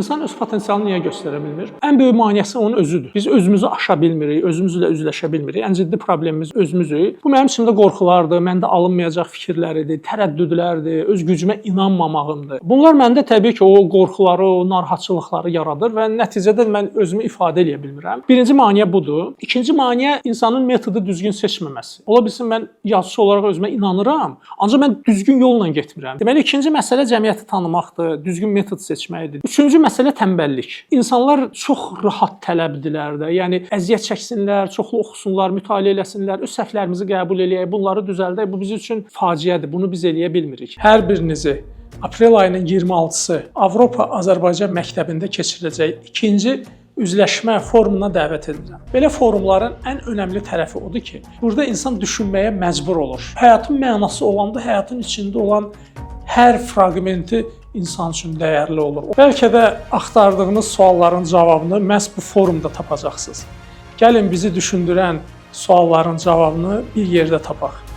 İnsan öz potensialını niyə göstərə bilmir? Ən böyük maneəsi onun özüdür. Biz özümüzü aşa bilmirik, özümüzlə üzləşə bilmirik. Ən ciddi problemimiz özümüzük. Bu mənim içimdə qorxulardır, məndə alınmayacaq fikirləridir, tərəddüdlərdir, öz gücümə inanmamağımdır. Bunlar məndə təbii ki, o qorxuları, o narahatçılıqları yaradır və nəticədə mən özümü ifadə edə bilmirəm. Birinci maneə budur. İkinci maneə insanın metodu düzgün seçməməsi. Ola bilsin mən yazıçı olaraq özümə inanıram, ancaq mən düzgün yolla getmirəm. Deməli, ikinci məsələ cəmiyyəti tanımaqdır, düzgün metod seçməkdir. Üçüncü məsələ tənbəllik. İnsanlar çox rahat tələbdirlər də. Yəni əziyyət çəksinlər, çoxlu oxusunlar, mütaliə eləsinlər, öz səhvlərimizi qəbul eləyək, bunları düzəldək. Bu bizim üçün faciədir. Bunu biz eləyə bilmirik. Hər birinizi aprel ayının 26-sı Avropa-Azərbaycan məktəbində keçiriləcək ikinci üzləşmə forumuna dəvət edirəm. Belə forumların ən önəmli tərəfi odur ki, burada insan düşünməyə məcbur olur. Həyatın mənası olanda həyatın içində olan hər fraqmenti insan üçün dəyərli olur. Bəlkə də axtardığınız sualların cavabını məhz bu forumda tapacaqsınız. Gəlin bizi düşündürən sualların cavabını bir yerdə tapaq.